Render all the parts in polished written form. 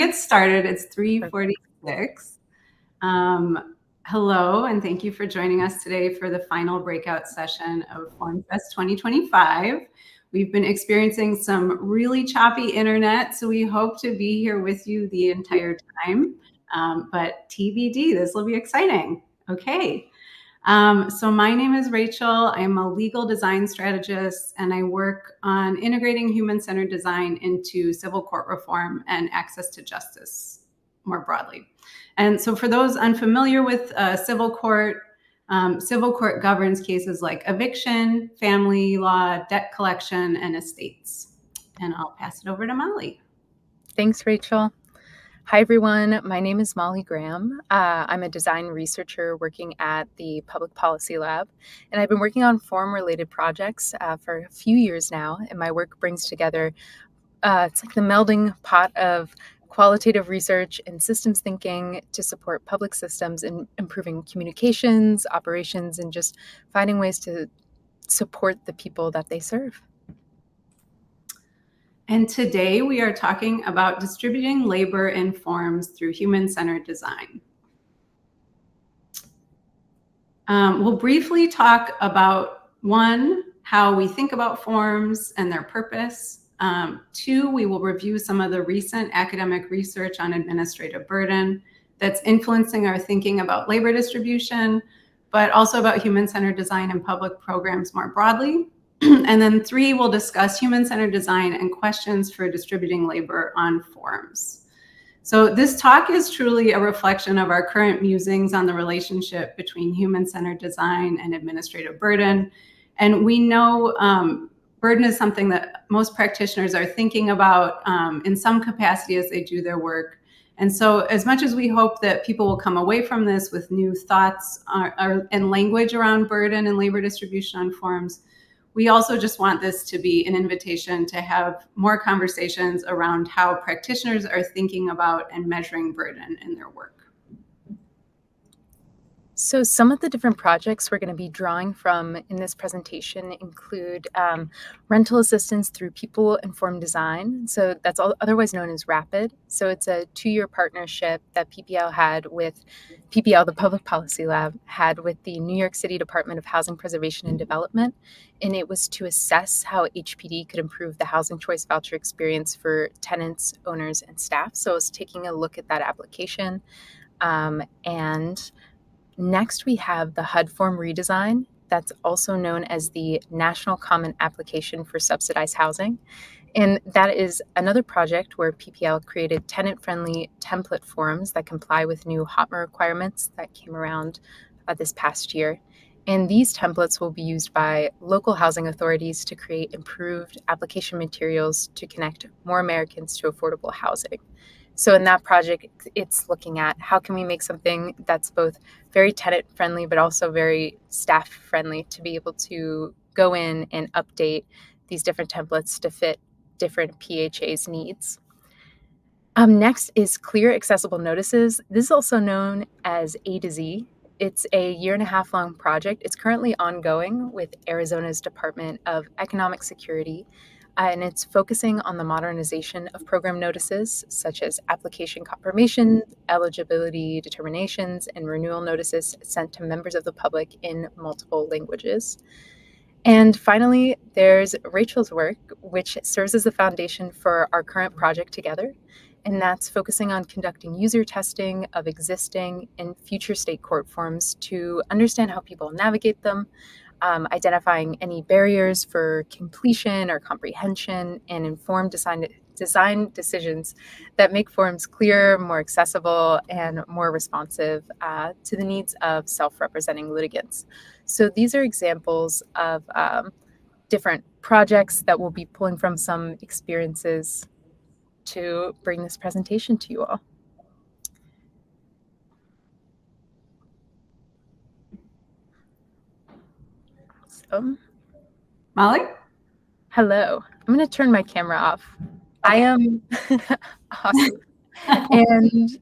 get started. It's 3:46. Hello, and thank you for joining us today for the final breakout session of FormFest 2025. We've been experiencing some really choppy internet, so we hope to be here with you the entire time. But TBD, this will be exciting. Okay. So my name is Rachel. I'm a legal design strategist, and I work on integrating human-centered design into civil court reform and access to justice more broadly. And so for those unfamiliar with civil court governs cases like eviction, family law, debt collection, and estates. And I'll pass it over to Molly. Thanks, Rachel. Hi, everyone. My name is Molly Graham. I'm a design researcher working at the Public Policy Lab, and I've been working on form-related projects for a few years now, and my work brings together, it's like the melding pot of qualitative research and systems thinking to support public systems in improving communications, operations, and just finding ways to support the people that they serve. And today we are talking about distributing labor in forms through human-centered design. We'll briefly talk about, one, how we think about forms and their purpose. Two, we will review some of the recent academic research on administrative burden that's influencing our thinking about labor distribution, but also about human-centered design and public programs more broadly. And then three, we'll discuss human-centered design and questions for distributing labor on forms. So this talk is truly a reflection of our current musings on the relationship between human-centered design and administrative burden. And we know burden is something that most practitioners are thinking about in some capacity as they do their work. And so as much as we hope that people will come away from this with new thoughts and language around burden and labor distribution on forms, we also just want this to be an invitation to have more conversations around how practitioners are thinking about and measuring burden in their work. So some of the different projects we're going to be drawing from in this presentation include rental assistance through people-informed design. So that's otherwise known as RAPID. So it's a 2-year partnership that PPL, the Public Policy Lab, had with the New York City Department of Housing Preservation and Development. And it was to assess how HPD could improve the housing choice voucher experience for tenants, owners, and staff. So it's taking a look at that application. And next, we have the HUD form redesign. That's also known as the National Common Application for Subsidized Housing. And that is another project where PPL created tenant-friendly template forms that comply with new HOTMA requirements that came around this past year. And these templates will be used by local housing authorities to create improved application materials to connect more Americans to affordable housing. So in that project, it's looking at how can we make something that's both very tenant-friendly, but also very staff-friendly to be able to go in and update these different templates to fit different PHA's needs. Next is clear accessible notices. This is also known as A to Z. It's a 1.5 year long project. It's currently ongoing with Arizona's Department of Economic Security. And it's focusing on the modernization of program notices, such as application confirmation, eligibility determinations, and renewal notices sent to members of the public in multiple languages. And finally, there's Rachel's work, which serves as the foundation for our current project together. And that's focusing on conducting user testing of existing and future state court forms to understand how people navigate them, identifying any barriers for completion or comprehension, and informed design decisions that make forms clearer, more accessible, and more responsive to the needs of self-representing litigants. So these are examples of different projects that we'll be pulling from some experiences to bring this presentation to you all. So, Molly? hello. I'm going to turn my camera off. I am awesome. And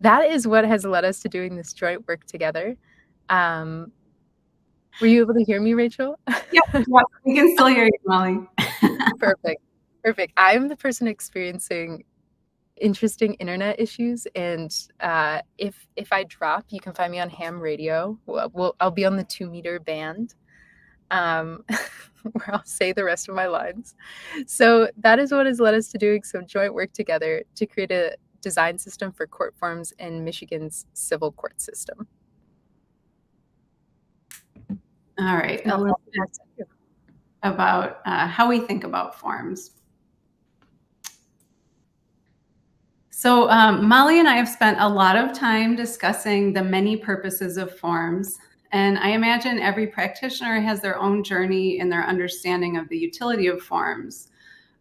that is what has led us to doing this joint work together. Were you able to hear me, Rachel? Yeah, we can still hear you, Molly. Perfect. I'm the person experiencing interesting internet issues. And if I drop, you can find me on ham radio. I'll be on the 2-meter band, where I'll say the rest of my lines. So that is what has led us to doing some joint work together to create a design system for court forms in Michigan's civil court system. All right, a little bit about how we think about forms. So Molly and I have spent a lot of time discussing the many purposes of forms, and I imagine every practitioner has their own journey in their understanding of the utility of forms.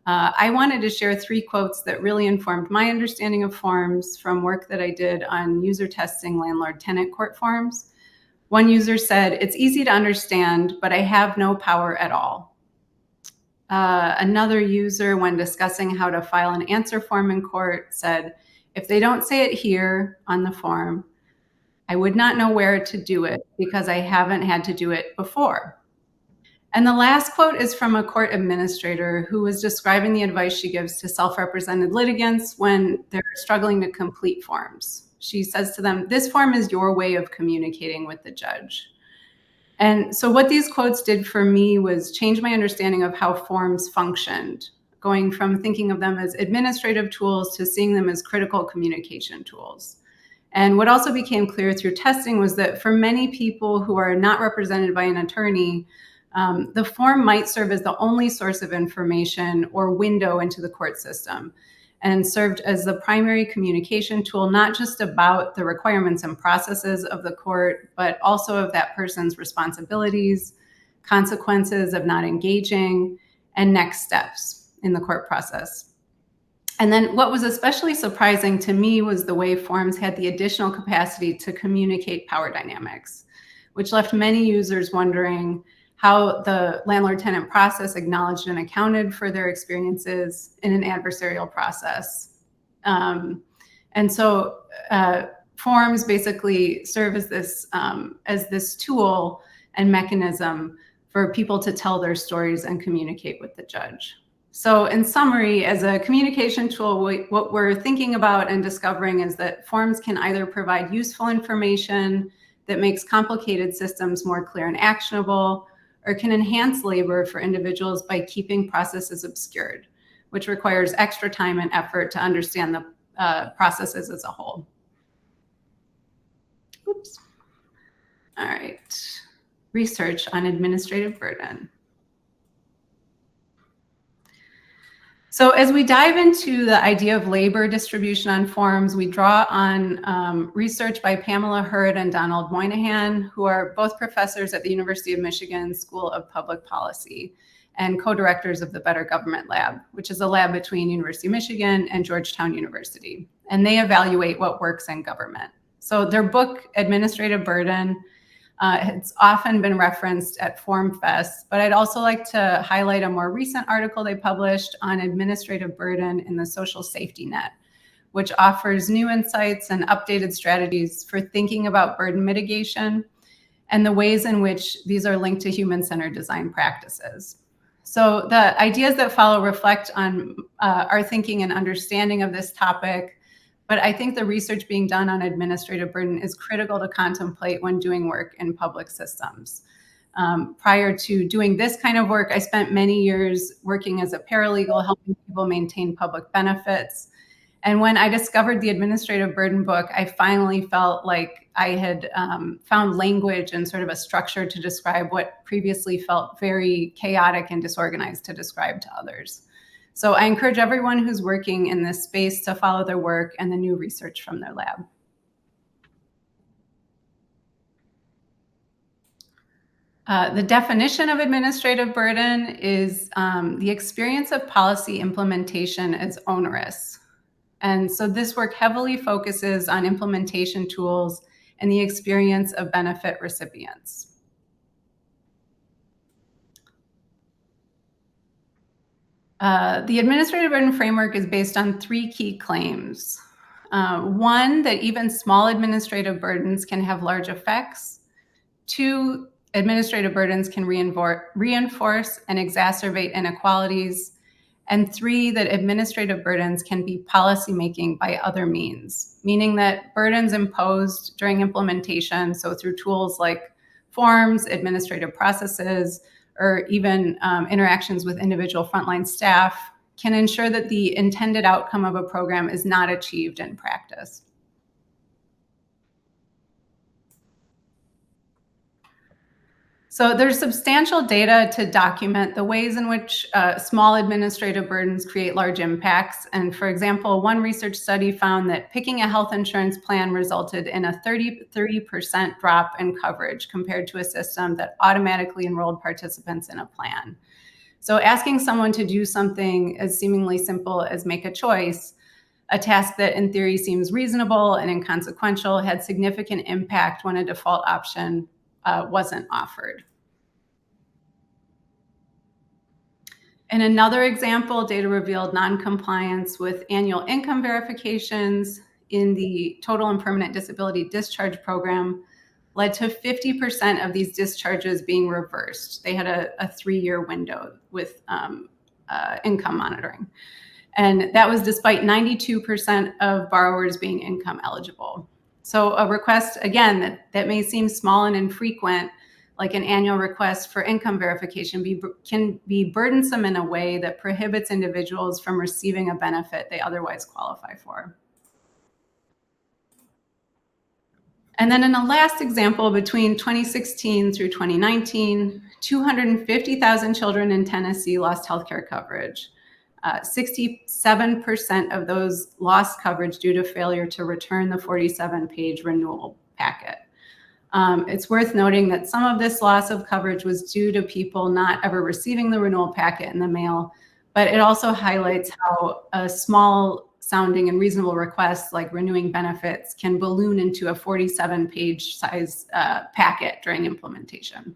I wanted to share 3 quotes that really informed my understanding of forms from work that I did on user testing landlord-tenant court forms. One user said, "It's easy to understand, but I have no power at all." Another user, when discussing how to file an answer form in court, said, "If they don't say it here on the form, I would not know where to do it because I haven't had to do it before." And the last quote is from a court administrator who was describing the advice she gives to self-represented litigants when they're struggling to complete forms. She says to them, "This form is your way of communicating with the judge." And so what these quotes did for me was change my understanding of how forms functioned, going from thinking of them as administrative tools to seeing them as critical communication tools. And what also became clear through testing was that for many people who are not represented by an attorney, the form might serve as the only source of information or window into the court system, and served as the primary communication tool, not just about the requirements and processes of the court, but also of that person's responsibilities, consequences of not engaging, and next steps in the court process. And then what was especially surprising to me was the way forms had the additional capacity to communicate power dynamics, which left many users wondering how the landlord-tenant process acknowledged and accounted for their experiences in an adversarial process. And so forms basically serve as this tool and mechanism for people to tell their stories and communicate with the judge. So in summary, as a communication tool, what we're thinking about and discovering is that forms can either provide useful information that makes complicated systems more clear and actionable, or can enhance labor for individuals by keeping processes obscured, which requires extra time and effort to understand the processes as a whole. Oops. All right. Research on administrative burden. So as we dive into the idea of labor distribution on forms, we draw on research by Pamela Hurd and Donald Moynihan, who are both professors at the University of Michigan School of Public Policy and co-directors of the Better Government Lab, which is a lab between University of Michigan and Georgetown University. And they evaluate what works in government. So their book, Administrative Burden, it's often been referenced at FormFest, but I'd also like to highlight a more recent article they published on administrative burden in the social safety net, which offers new insights and updated strategies for thinking about burden mitigation and the ways in which these are linked to human-centered design practices. So the ideas that follow reflect on our thinking and understanding of this topic, but I think the research being done on administrative burden is critical to contemplate when doing work in public systems. Prior to doing this kind of work, I spent many years working as a paralegal, helping people maintain public benefits. And when I discovered the administrative burden book, I finally felt like I had found language and sort of a structure to describe what previously felt very chaotic and disorganized to describe to others. So I encourage everyone who's working in this space to follow their work and the new research from their lab. The definition of administrative burden is the experience of policy implementation as onerous. And so this work heavily focuses on implementation tools and the experience of benefit recipients. The administrative burden framework is based on 3 key claims. One, that even small administrative burdens can have large effects. 2, administrative burdens can reinforce and exacerbate inequalities. And 3, that administrative burdens can be policymaking by other means, meaning that burdens imposed during implementation, so through tools like forms, administrative processes, or even interactions with individual frontline staff, can ensure that the intended outcome of a program is not achieved in practice. So there's substantial data to document the ways in which small administrative burdens create large impacts. And for example, one research study found that picking a health insurance plan resulted in a 30% drop in coverage compared to a system that automatically enrolled participants in a plan. So asking someone to do something as seemingly simple as make a choice, a task that in theory seems reasonable and inconsequential, had significant impact when a default option wasn't offered. In another example, data revealed non-compliance with annual income verifications in the total and permanent disability discharge program led to 50% of these discharges being reversed. They had a 3-year window with income monitoring. And that was despite 92% of borrowers being income eligible. So a request, again, that may seem small and infrequent, like an annual request for income verification, can be burdensome in a way that prohibits individuals from receiving a benefit they otherwise qualify for. And then in the last example, between 2016 through 2019, 250,000 children in Tennessee lost healthcare coverage. 67% of those lost coverage due to failure to return the 47-page renewal packet. It's worth noting that some of this loss of coverage was due to people not ever receiving the renewal packet in the mail, but it also highlights how a small sounding and reasonable request like renewing benefits can balloon into a 47-page size packet during implementation.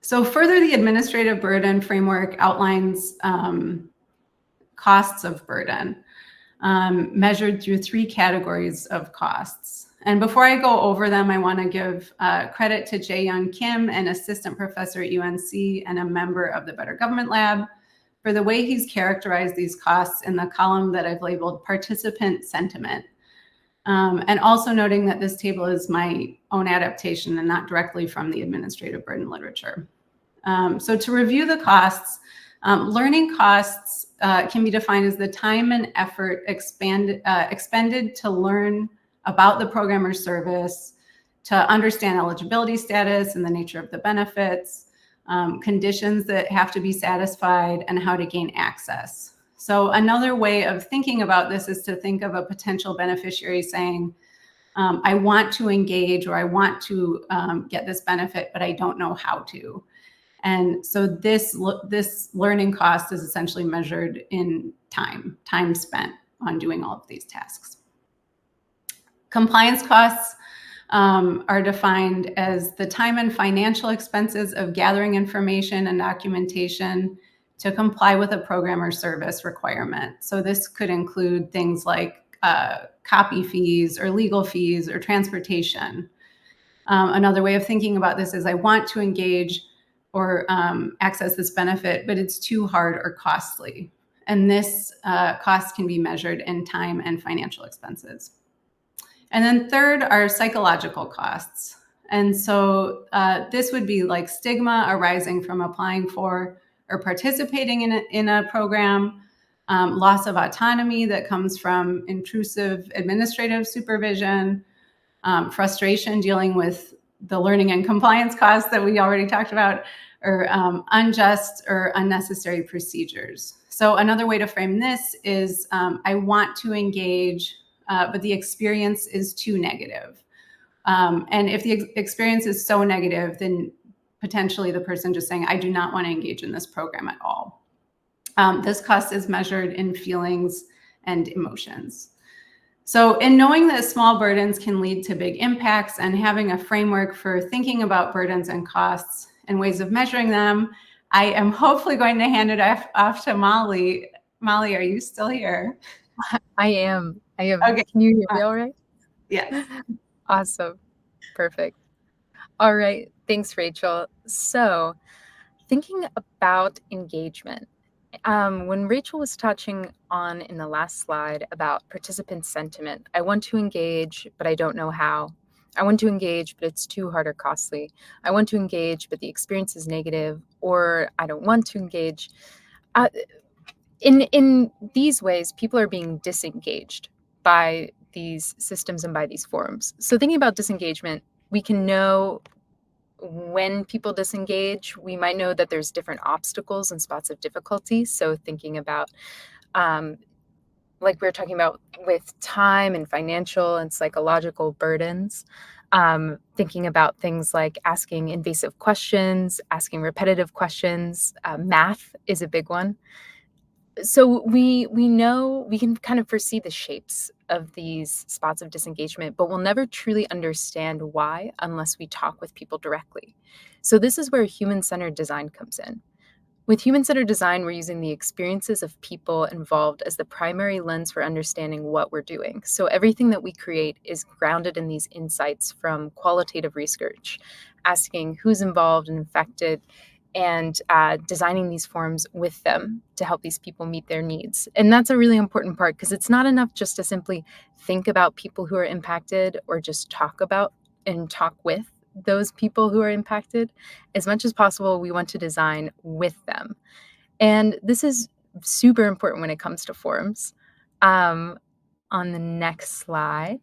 So further, the administrative burden framework outlines costs of burden measured through 3 categories of costs. And before I go over them, I want to give credit to Jae-Young Kim, an assistant professor at UNC and a member of the Better Government Lab, for the way he's characterized these costs in the column that I've labeled participant sentiment. And also noting that this table is my own adaptation and not directly from the administrative burden literature. So to review the costs, learning costs can be defined as the time and effort expended to learn about the program or service, to understand eligibility status and the nature of the benefits, conditions that have to be satisfied, and how to gain access. So another way of thinking about this is to think of a potential beneficiary saying, I want to engage or I want to get this benefit, but I don't know how to. And so this learning cost is essentially measured in time spent on doing all of these tasks. Compliance costs are defined as the time and financial expenses of gathering information and documentation to comply with a program or service requirement. So this could include things like copy fees or legal fees or transportation. Another way of thinking about this is I want to engage or access this benefit, but it's too hard or costly. And this cost can be measured in time and financial expenses. And then third are psychological costs. And so this would be like stigma arising from applying for or participating in a program, loss of autonomy that comes from intrusive administrative supervision, frustration dealing with the learning and compliance costs that we already talked about, or unjust or unnecessary procedures. So another way to frame this is I want to engage, but the experience is too negative. And if the experience is so negative, then potentially the person just saying, I do not want to engage in this program at all. This cost is measured in feelings and emotions. So in knowing that small burdens can lead to big impacts and having a framework for thinking about burdens and costs and ways of measuring them, I am hopefully going to hand it off to Molly. Molly, are you still here? I am. Okay. Can you hear me all right? Yes. Awesome. Perfect. All right. Thanks, Rachel. So, thinking about engagement. When Rachel was touching on in the last slide about participant sentiment, I want to engage, but I don't know how. I want to engage, but it's too hard or costly. I want to engage, but the experience is negative, or I don't want to engage. Uh, in these ways, people are being disengaged by these systems and by these forums. So thinking about disengagement, we can know when people disengage, we might know that there's different obstacles and spots of difficulty. So thinking about, like we were talking about with time and financial and psychological burdens, thinking about things like asking invasive questions, asking repetitive questions. Math is a big one. So we know, we can kind of foresee the shapes of these spots of disengagement, but we'll never truly understand why unless we talk with people directly. So this is where human-centered design comes in. With human-centered design, we're using the experiences of people involved as the primary lens for understanding what we're doing. So everything that we create is grounded in these insights from qualitative research, asking who's involved and affected, and designing these forms with them to help these people meet their needs. And that's a really important part, because it's not enough just to simply think about people who are impacted or just talk about and talk with those people who are impacted. As much as possible, we want to design with them. And this is super important when it comes to forms. On the next slide,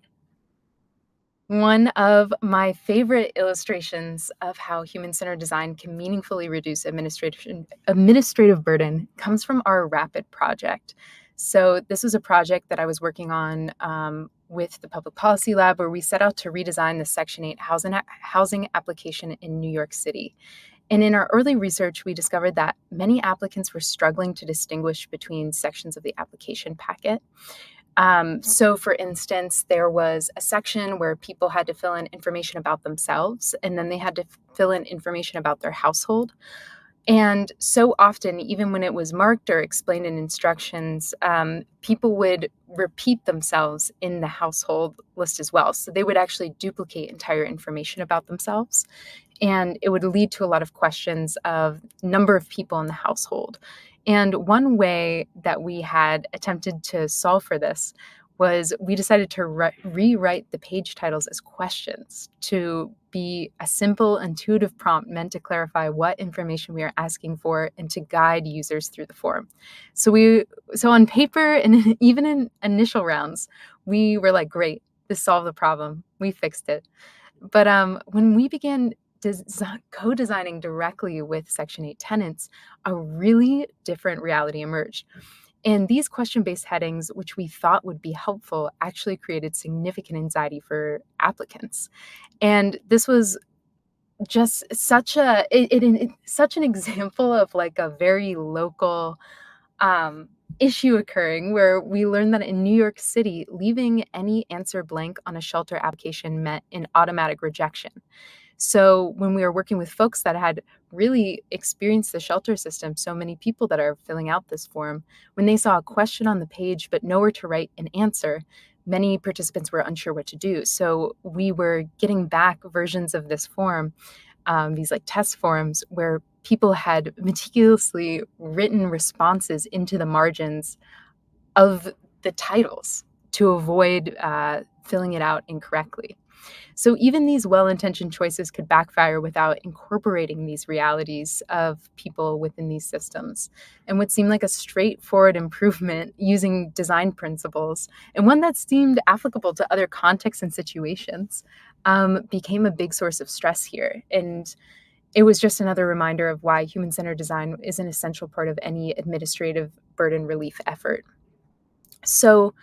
one of my favorite illustrations of how human-centered design can meaningfully reduce administrative burden comes from our RAPID project. So this was a project that I was working on with the Public Policy Lab, where we set out to redesign the Section 8 housing application in New York City. And in our early research, we discovered that many applicants were struggling to distinguish between sections of the application packet. So for instance, there was a section where people had to fill in information about themselves, and then they had to fill in information about their household. And so often, even when it was marked or explained in instructions, people would repeat themselves in the household list as well. So they would actually duplicate entire information about themselves. And it would lead to a lot of questions of number of people in the household. And one way that we had attempted to solve for this was we decided to rewrite the page titles as questions to be a simple, intuitive prompt meant to clarify what information we are asking for and to guide users through the form. So on paper and even in initial rounds, we were like, great, this solved the problem. We fixed it. But when we began co-designing directly with Section 8 tenants, a really different reality emerged. And these question-based headings, which we thought would be helpful, actually created significant anxiety for applicants. And this was just such such an example of like a very local issue occurring, where we learned that in New York City, leaving any answer blank on a shelter application meant an automatic rejection. So when we were working with folks that had really experienced the shelter system, so many people that are filling out this form, when they saw a question on the page but nowhere to write an answer, many participants were unsure what to do. So we were getting back versions of this form, these like test forms, where people had meticulously written responses into the margins of the titles to avoid filling it out incorrectly. So even these well-intentioned choices could backfire without incorporating these realities of people within these systems. And what seemed like a straightforward improvement using design principles, and one that seemed applicable to other contexts and situations, became a big source of stress here. And it was just another reminder of why human-centered design is an essential part of any administrative burden relief effort. So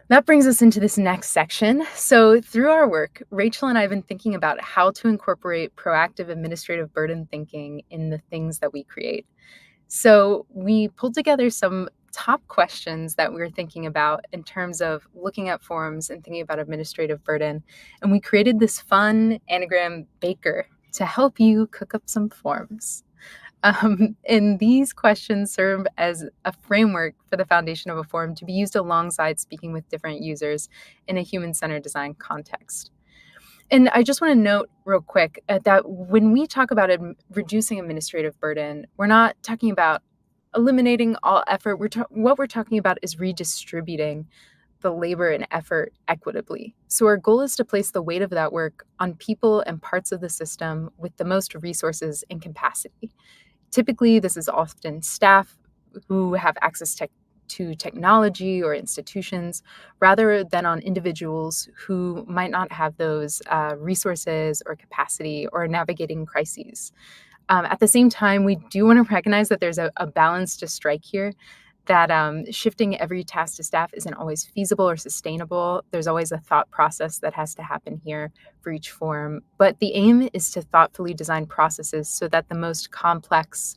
that brings us into this next section. So through our work, Rachel and I have been thinking about how to incorporate proactive administrative burden thinking in the things that we create. So we pulled together some top questions that we were thinking about in terms of looking at forms and thinking about administrative burden. And we created this fun anagram baker to help you cook up some forms. And these questions serve as a framework for the foundation of a form to be used alongside speaking with different users in a human-centered design context. And I just want to note real quick that when we talk about reducing administrative burden, we're not talking about eliminating all effort. What we're talking about is redistributing the labor and effort equitably. So our goal is to place the weight of that work on people and parts of the system with the most resources and capacity. Typically, this is often staff who have access to technology or institutions, rather than on individuals who might not have those resources or capacity or navigating crises. At the same time, we do want to recognize that there's a balance to strike here, that shifting every task to staff isn't always feasible or sustainable. There's always a thought process that has to happen here for each form. But the aim is to thoughtfully design processes so that the most complex,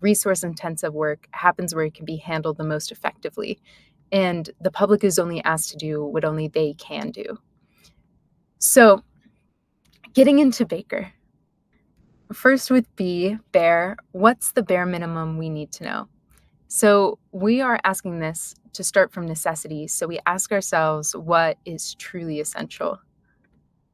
resource-intensive work happens where it can be handled the most effectively. And the public is only asked to do what only they can do. So, getting into Baker. First with B, bare, what's the bare minimum we need to know? So we are asking this to start from necessity. So we ask ourselves what is truly essential.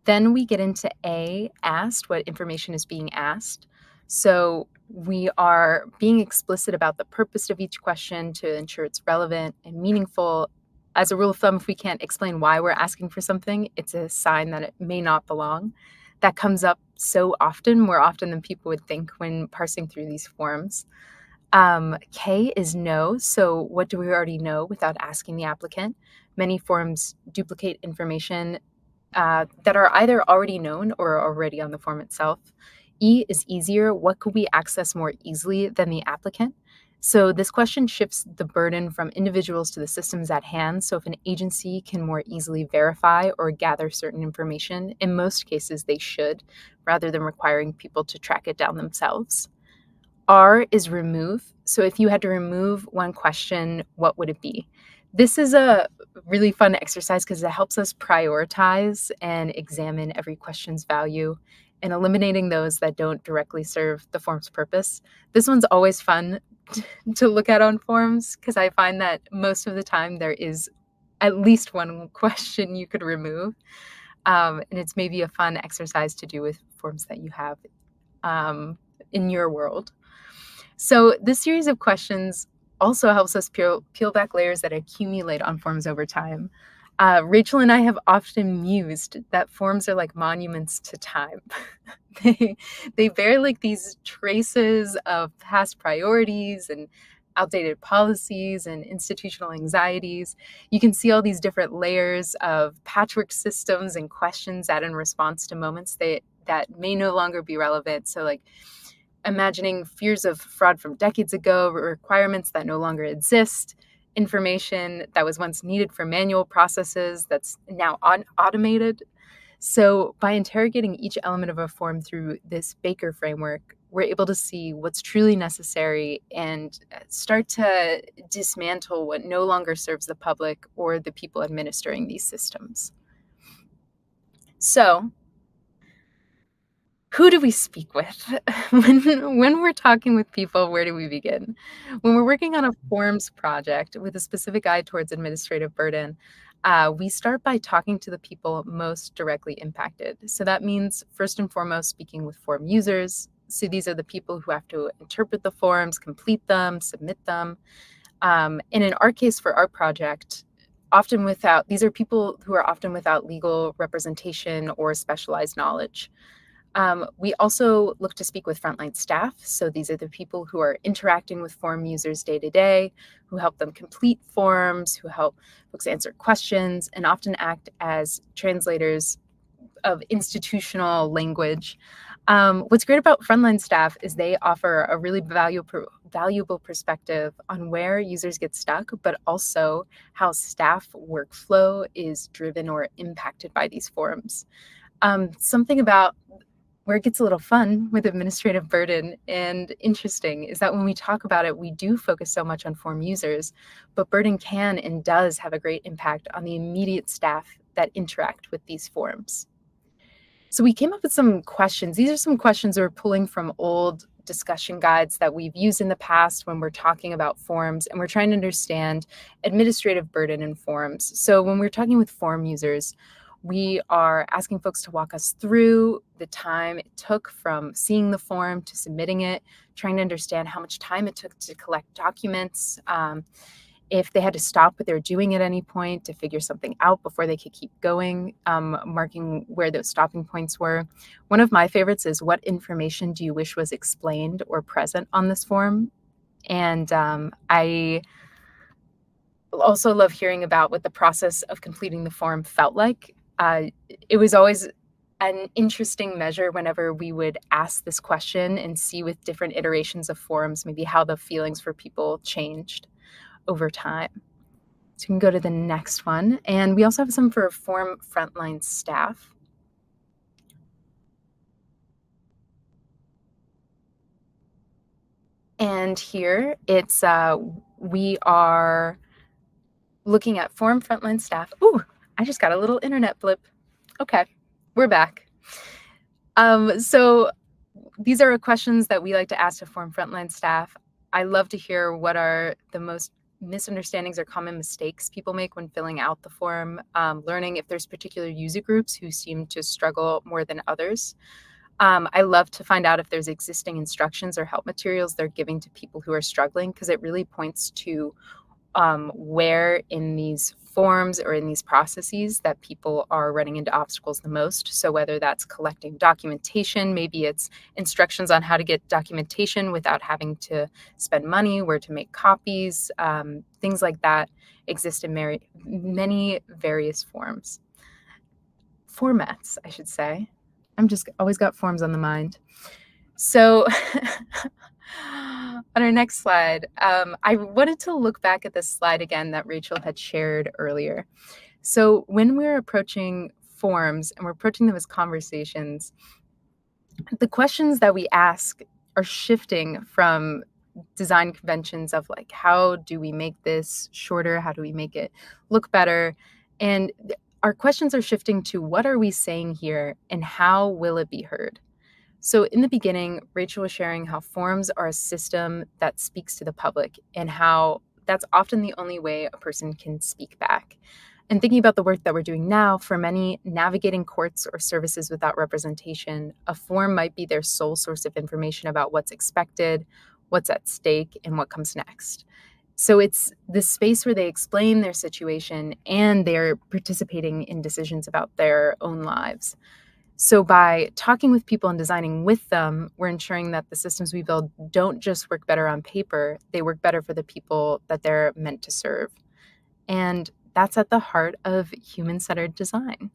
Then we get into A, asked, what information is being asked. So we are being explicit about the purpose of each question to ensure it's relevant and meaningful. As a rule of thumb, if we can't explain why we're asking for something, it's a sign that it may not belong. That comes up so often, more often than people would think when parsing through these forms. K is no. So what do we already know without asking the applicant? Many forms duplicate information that are either already known or already on the form itself. E is easier. What could we access more easily than the applicant? So this question shifts the burden from individuals to the systems at hand. So if an agency can more easily verify or gather certain information, in most cases they should, rather than requiring people to track it down themselves. R is remove. So if you had to remove one question, what would it be? This is a really fun exercise because it helps us prioritize and examine every question's value and eliminating those that don't directly serve the form's purpose. This one's always fun to look at on forms because I find that most of the time there is at least one question you could remove. And it's maybe a fun exercise to do with forms that you have in your world. So this series of questions also helps us peel back layers that accumulate on forms over time. Rachel and I have often mused that forms are like monuments to time. they bear like these traces of past priorities and outdated policies and institutional anxieties. You can see all these different layers of patchwork systems and questions that in response to moments that may no longer be relevant. So like imagining fears of fraud from decades ago, requirements that no longer exist, information that was once needed for manual processes that's now automated. So by interrogating each element of a form through this Baker framework, we're able to see what's truly necessary and start to dismantle what no longer serves the public or the people administering these systems. So who do we speak with? When we're talking with people, where do we begin? When we're working on a forms project with a specific eye towards administrative burden, we start by talking to the people most directly impacted. So that means, first and foremost, speaking with form users. So these are the people who have to interpret the forms, complete them, submit them. And in our case, for our project, these are people who are often without legal representation or specialized knowledge. We also look to speak with frontline staff. So these are the people who are interacting with form users day to day, who help them complete forms, who help folks answer questions, and often act as translators of institutional language. What's great about frontline staff is they offer a really valuable perspective on where users get stuck, but also how staff workflow is driven or impacted by these forms. Something about where it gets a little fun with administrative burden and interesting is that when we talk about it, we do focus so much on form users, but burden can and does have a great impact on the immediate staff that interact with these forms. So we came up with some questions. These are some questions we're pulling from old discussion guides that we've used in the past when we're talking about forms, and we're trying to understand administrative burden in forms. So when we're talking with form users, We are asking folks to walk us through the time it took from seeing the form to submitting it, trying to understand how much time it took to collect documents, if they had to stop what they were doing at any point to figure something out before they could keep going, marking where those stopping points were. One of my favorites is, what information do you wish was explained or present on this form? And I also love hearing about what the process of completing the form felt like. It was always an interesting measure whenever we would ask this question and see with different iterations of forms, maybe how the feelings for people changed over time. So we can go to the next one. And we also have some for form frontline staff. And here it's, we are looking at form frontline staff. Ooh, I just got a little internet blip. Okay, we're back. So these are questions that we like to ask to form frontline staff. I love to hear what are the most misunderstandings or common mistakes people make when filling out the form, learning if there's particular user groups who seem to struggle more than others. I love to find out if there's existing instructions or help materials they're giving to people who are struggling, because it really points to where in these forms or in these processes that people are running into obstacles the most. So whether that's collecting documentation, maybe it's instructions on how to get documentation without having to spend money, where to make copies, things like that exist in many various formats, I should say. I'm just always got forms on the mind. So on our next slide, I wanted to look back at this slide again that Rachel had shared earlier. So when we're approaching forms and we're approaching them as conversations, the questions that we ask are shifting from design conventions of like, how do we make this shorter? How do we make it look better? And our questions are shifting to, what are we saying here and how will it be heard? So in the beginning, Rachel was sharing how forms are a system that speaks to the public and how that's often the only way a person can speak back. And thinking about the work that we're doing now, for many navigating courts or services without representation, a form might be their sole source of information about what's expected, what's at stake, and what comes next. So it's this space where they explain their situation and they're participating in decisions about their own lives. So by talking with people and designing with them, we're ensuring that the systems we build don't just work better on paper, they work better for the people that they're meant to serve. And that's at the heart of human-centered design.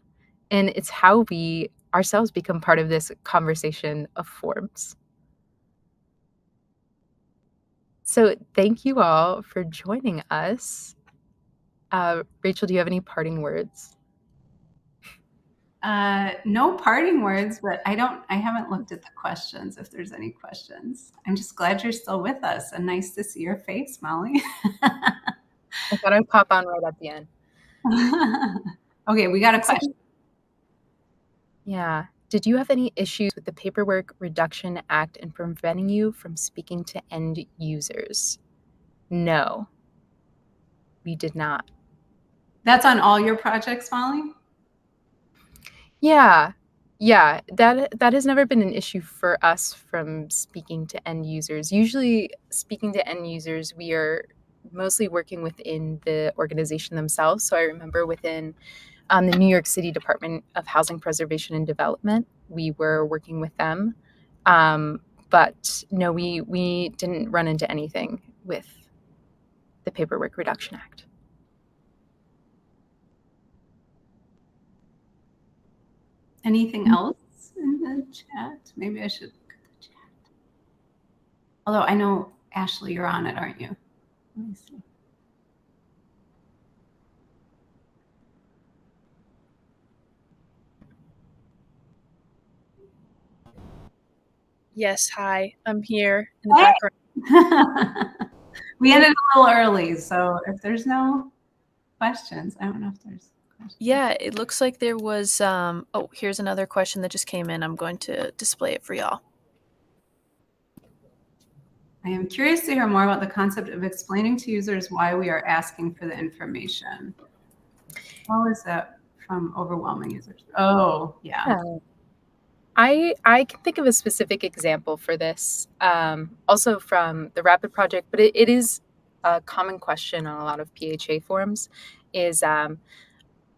And it's how we ourselves become part of this conversation of forms. So thank you all for joining us. Rachel, do you have any parting words? No parting words, but I haven't looked at the questions, if there's any questions. I'm just glad you're still with us, and nice to see your face, Molly. I thought I'd pop on right at the end. Okay, we got a question. Yeah. Did you have any issues with the Paperwork Reduction Act and preventing you from speaking to end users? No, we did not. That's on all your projects, Molly? Yeah, that has never been an issue for us from speaking to end users. Usually speaking to end users, we are mostly working within the organization themselves. So I remember within the New York City Department of Housing Preservation and Development, we were working with them. But no, we didn't run into anything with the Paperwork Reduction Act. Anything else in the chat? Maybe I should look at the chat. Although I know, Ashley, you're on it, aren't you? Let me see. Yes, hi. I'm here in the background. We ended a little early, so if there's no questions, I don't know if there's questions. Yeah, it looks like there was, oh, here's another question that just came in. I'm going to display it for y'all. I am curious to hear more about the concept of explaining to users why we are asking for the information. How is that from overwhelming users. Oh, yeah. Yeah. I can think of a specific example for this, also from the Rapid project, but it is a common question on a lot of PHA forums, is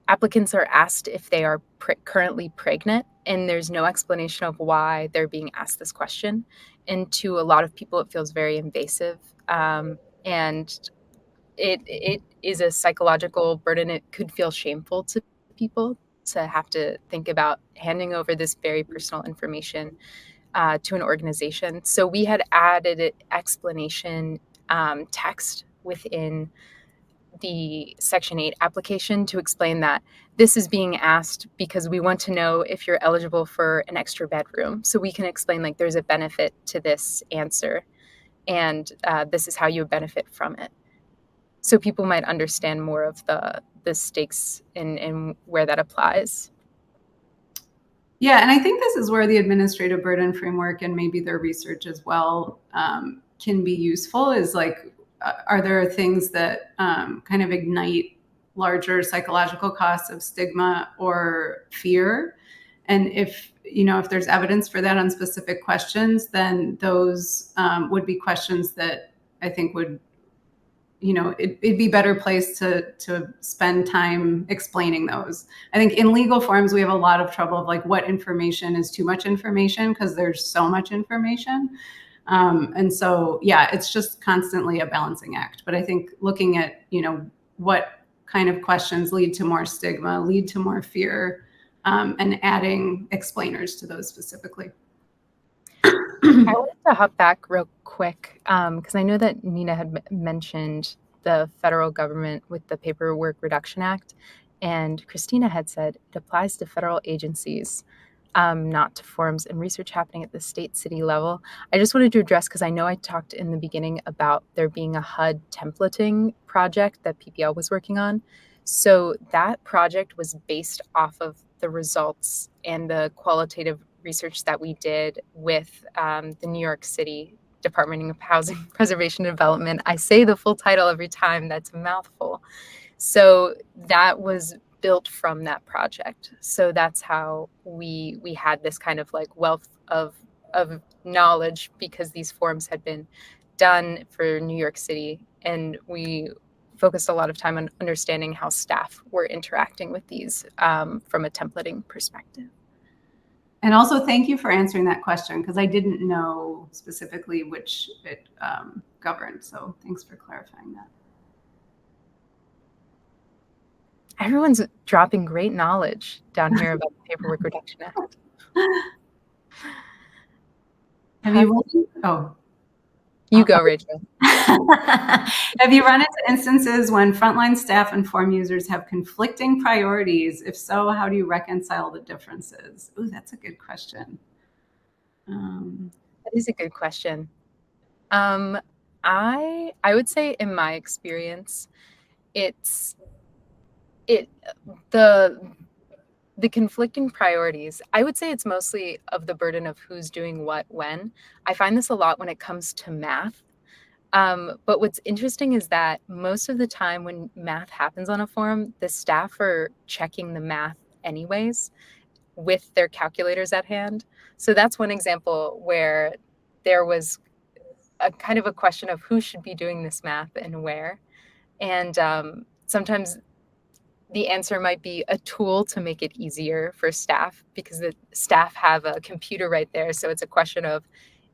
applicants are asked if they are currently pregnant, and there's no explanation of why they're being asked this question. And to a lot of people, it feels very invasive, and it is a psychological burden. It could feel shameful to people to have to think about handing over this very personal information to an organization. So we had added an explanation text within the Section 8 application to explain that this is being asked because we want to know if you're eligible for an extra bedroom. So we can explain like there's a benefit to this answer, and this is how you benefit from it. So people might understand more of the stakes and where that applies. Yeah, and I think this is where the administrative burden framework and maybe their research as well can be useful. Is like, are there things that kind of ignite larger psychological costs of stigma or fear? And if there's evidence for that on specific questions, then those would be questions that I think would it'd be better placed to spend time explaining those. I think in legal forms, we have a lot of trouble of like what information is too much information because there's so much information. And so, yeah, it's just constantly a balancing act. But I think looking at, what kind of questions lead to more stigma, lead to more fear, and adding explainers to those specifically. I wanted to hop back real quick because I know that Nina had mentioned the federal government with the Paperwork Reduction Act, and Christina had said it applies to federal agencies, not to forums and research happening at the state city level. I just wanted to address, because I know I talked in the beginning about there being a HUD templating project that PPL was working on. So that project was based off of the results and the qualitative research that we did with the New York City Department of Housing Preservation and Development. I say the full title every time, that's a mouthful. So that was built from that project. So that's how we had this kind of like wealth of knowledge, because these forums had been done for New York City, and we focused a lot of time on understanding how staff were interacting with these from a templating perspective. And also, thank you for answering that question, because I didn't know specifically which it governed. So thanks for clarifying that. Everyone's dropping great knowledge down here about the Paperwork Reduction Act. Have you? Oh, you go, Rachel. Have you run into instances when frontline staff and form users have conflicting priorities? If so, how do you reconcile the differences? Ooh, that's a good question. That is a good question. I would say in my experience, the conflicting priorities, I would say it's mostly of the burden of who's doing what when. I find this a lot when it comes to math. But what's interesting is that most of the time when math happens on a forum, the staff are checking the math anyways with their calculators at hand. So that's one example where there was a kind of a question of who should be doing this math and where. And sometimes the answer might be a tool to make it easier for staff, because the staff have a computer right there. So it's a question of,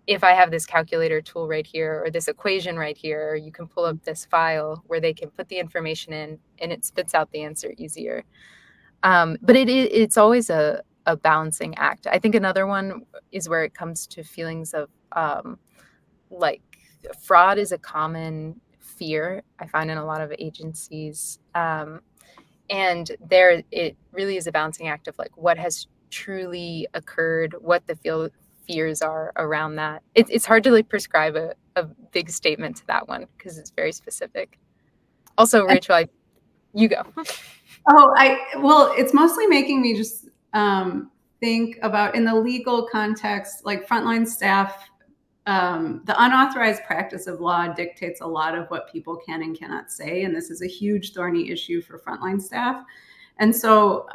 if I have this calculator tool right here, or this equation right here, you can pull up this file where they can put the information in and it spits out the answer easier. But it's always a balancing act. I think another one is where it comes to feelings of like fraud is a common fear I find in a lot of agencies. And there it really is a balancing act of like what has truly occurred, what the fears are around that. It's hard to like prescribe a big statement to that one because it's very specific. Also, Rachel, you go. Well, it's mostly making me just think about, in the legal context, like frontline staff, the unauthorized practice of law dictates a lot of what people can and cannot say. And this is a huge thorny issue for frontline staff. And so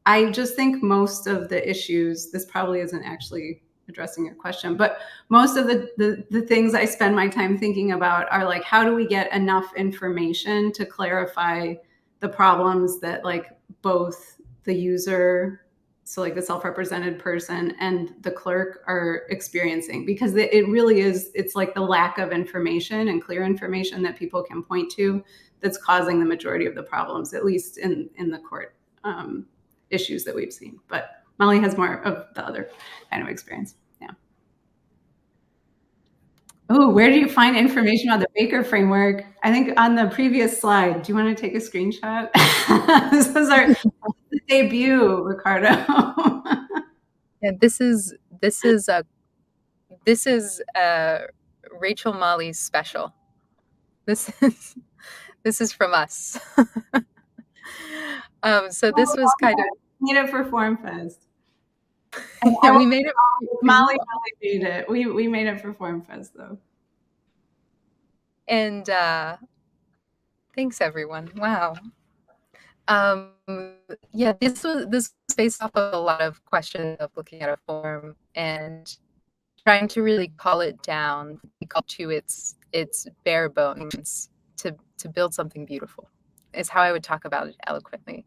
I just think most of the issues, this probably isn't actually addressing your question, but most of the things I spend my time thinking about are like, how do we get enough information to clarify the problems that like both the user, so like the self-represented person, and the clerk are experiencing? Because it really is, it's like the lack of information and clear information that people can point to that's causing the majority of the problems, at least in the court issues that we've seen. But Molly has more of the other kind of experience. Yeah. Oh, where do you find information on the Baker framework? I think on the previous slide. Do you want to take a screenshot? This is our debut, Ricardo. Yeah, this is Rachel Molly's special. This is from us. So this was kind of made it for Form Fest. Yeah, we made it. Molly made it. We made it for Form Fest though. And thanks everyone. Wow. Yeah, this was based off of a lot of questions of looking at a form and trying to really call it down to its bare bones to build something beautiful is how I would talk about it eloquently.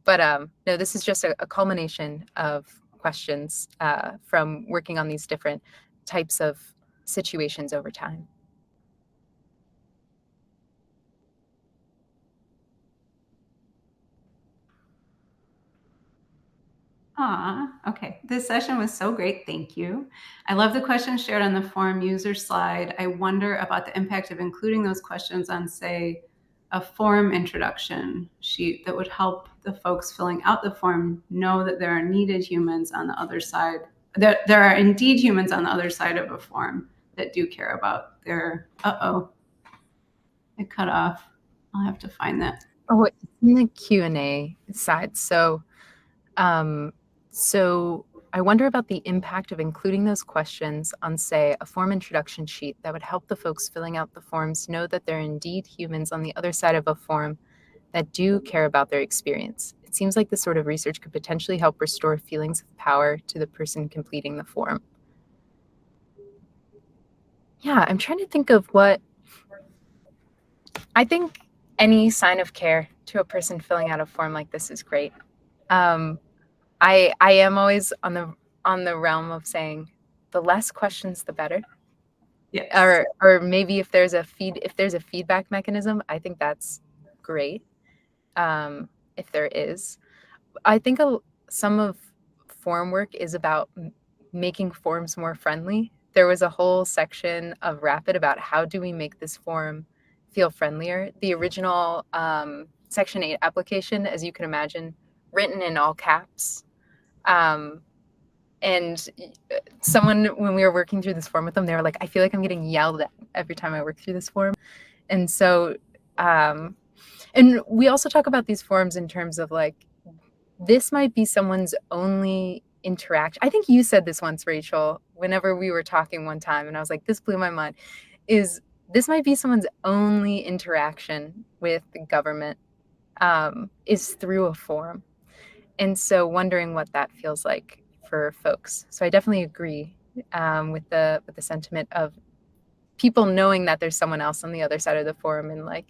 But no, this is just a culmination of questions from working on these different types of situations over time. Okay. This session was so great. Thank you. I love the questions shared on the forum user slide. I wonder about the impact of including those questions on, say, a form introduction sheet that would help the folks filling out the form know that there are needed humans on the other side. There are indeed humans on the other side of a form that do care about their, it cut off. I'll have to find that. Oh, it's in the Q&A side. So I wonder about the impact of including those questions on, say, a form introduction sheet that would help the folks filling out the forms know that there are indeed humans on the other side of a form that do care about their experience. It seems like this sort of research could potentially help restore feelings of power to the person completing the form. Yeah, I'm trying to think of what... I think any sign of care to a person filling out a form like this is great. I am always on the realm of saying the less questions, the better. Yes. Or maybe if there's a feedback mechanism, I think that's great. If there is, I think some of form work is about making forms more friendly. There was a whole section of Rapid about how do we make this form feel friendlier. The original Section 8 application, as you can imagine, written in all caps. And someone, when we were working through this form with them, they were like, I feel like I'm getting yelled at every time I work through this form. And so, and we also talk about these forms in terms of like, this might be someone's only interaction. I think you said this once, Rachel, whenever we were talking one time, and I was like, this blew my mind, is this might be someone's only interaction with the government is through a form. And so wondering what that feels like for folks. So I definitely agree with the sentiment of people knowing that there's someone else on the other side of the forum and like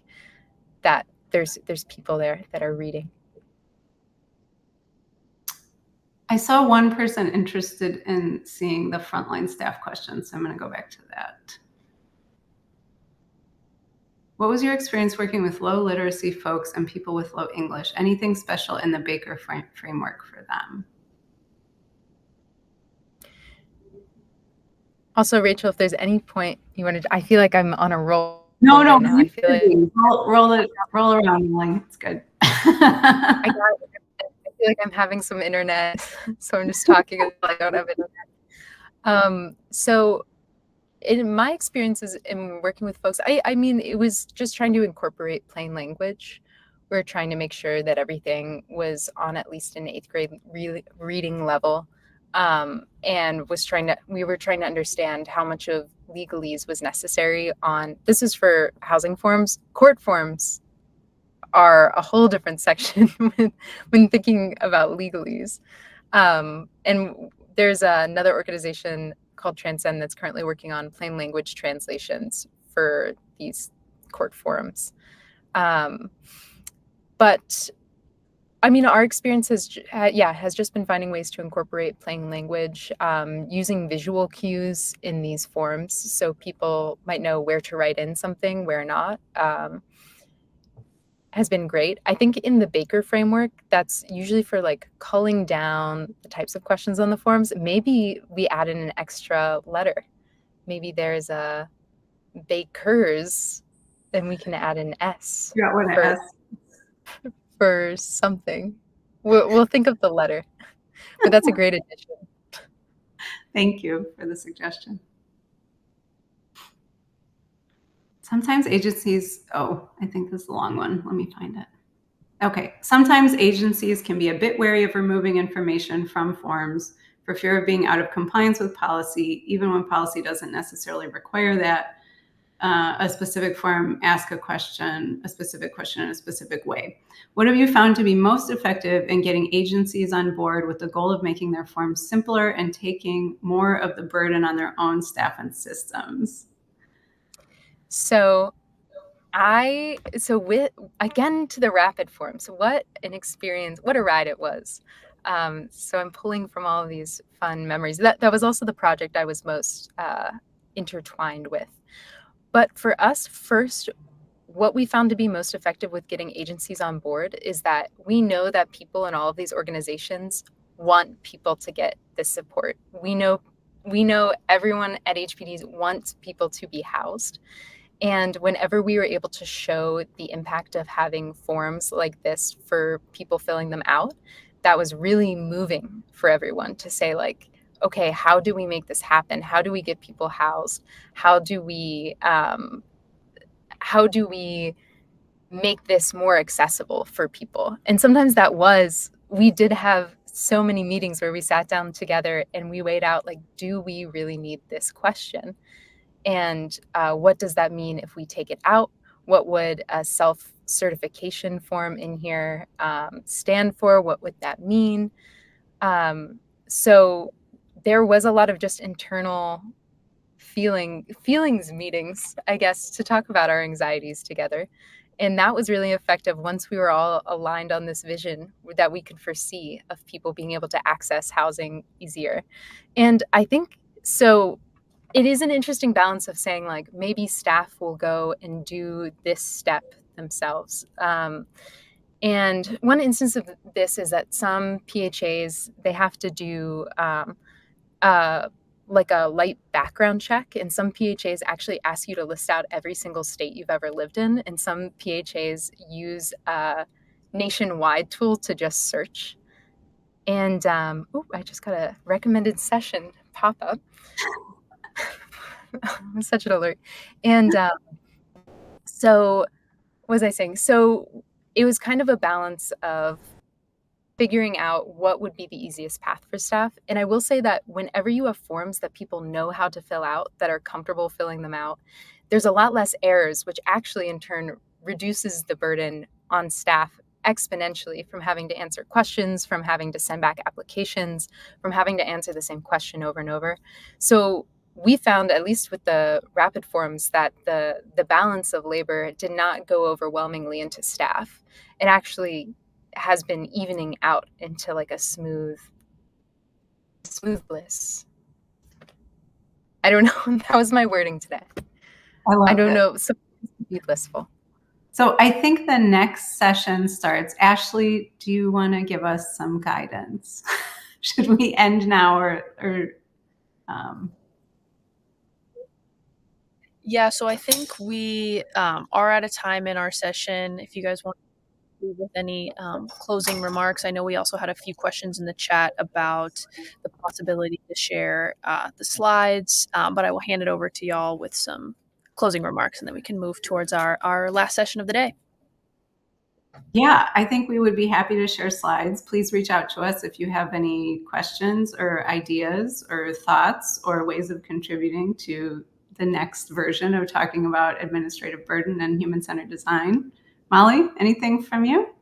that there's people there that are reading. I saw one person interested in seeing the frontline staff questions, so I'm going to go back to that. What was your experience working with low literacy folks and people with low English? Anything special in the Baker framework for them? Also, Rachel, if there's any point you wanted, I feel like I'm on a roll. No, now. I feel like roll around, Molly. It's good. I feel like I'm having some internet, so I'm just talking until I don't have internet. So in my experiences in working with folks, I mean, it was just trying to incorporate plain language. We're trying to make sure that everything was on at least an 8th grade reading level. And we were trying to understand how much of legalese was necessary on, this is for housing forms. Court forms are a whole different section when thinking about legalese. And there's another organization called Transcend that's currently working on plain language translations for these court forums. But I mean, our experience has just been finding ways to incorporate plain language, using visual cues in these forms so people might know where to write in something, where not, has been great. I think in the Baker framework, that's usually for like culling down the types of questions on the forms. Maybe we add in an extra letter. Maybe there's a bakers, then we can add an S Yeah, what an for S. for something. We'll think of the letter, but that's a great addition. Thank you for the suggestion. Sometimes agencies, I think this is a long one. Let me find it. Okay, sometimes agencies can be a bit wary of removing information from forms for fear of being out of compliance with policy, even when policy doesn't necessarily require that. A specific form ask a specific question in a specific way. What have you found to be most effective in getting agencies on board with the goal of making their forms simpler and taking more of the burden on their own staff and systems? So with again to the rapid forms, what an experience, what a ride it was. So I'm pulling from all of these fun memories. That was also the project I was most intertwined with. But for us, first, what we found to be most effective with getting agencies on board is that we know that people in all of these organizations want people to get this support. We know everyone at HPDs wants people to be housed. And whenever we were able to show the impact of having forms like this for people filling them out, that was really moving for everyone to say, like, okay, how do we make this happen? How do we get people housed? How do we make this more accessible for people? And sometimes we did have so many meetings where we sat down together and we weighed out, like, do we really need this question? And what does that mean if we take it out? What would a self-certification form in here stand for? What would that mean? So there was a lot of just internal feelings meetings, I guess, to talk about our anxieties together. And that was really effective once we were all aligned on this vision that we could foresee of people being able to access housing easier. And I think so. It is an interesting balance of saying, like, maybe staff will go and do this step themselves. And one instance of this is that some PHAs, they have to do like a light background check. And some PHAs actually ask you to list out every single state you've ever lived in. And some PHAs use a nationwide tool to just search. And I just got a recommended session pop up. Such an alert. And so what was I saying? So it was kind of a balance of figuring out what would be the easiest path for staff. And I will say that whenever you have forms that people know how to fill out, that are comfortable filling them out, there's a lot less errors, which actually in turn reduces the burden on staff exponentially, from having to answer questions, from having to send back applications, from having to answer the same question over and over. So we found, at least with the rapid forms, that the balance of labor did not go overwhelmingly into staff. It actually has been evening out into like a smooth bliss. I don't know. That was my wording today. I don't know. So be blissful. So I think the next session starts. Ashley, do you want to give us some guidance? Should we end now or Yeah, so I think we are at a time in our session. If you guys want to leave with any closing remarks, I know we also had a few questions in the chat about the possibility to share the slides, but I will hand it over to y'all with some closing remarks, and then we can move towards our last session of the day. Yeah, I think we would be happy to share slides. Please reach out to us if you have any questions or ideas or thoughts or ways of contributing to the next version of talking about administrative burden and human-centered design. Molly, anything from you?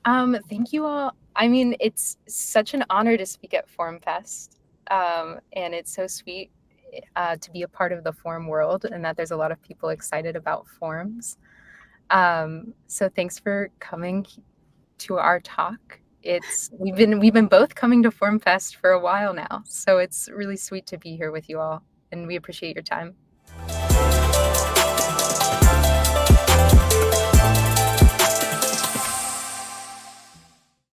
Thank you all. I mean, it's such an honor to speak at Forum Fest, and it's so sweet to be a part of the forum world, and that there's a lot of people excited about forums. So thanks for coming to our talk. We've been both coming to Forum Fest for a while now, so it's really sweet to be here with you all, and we appreciate your time.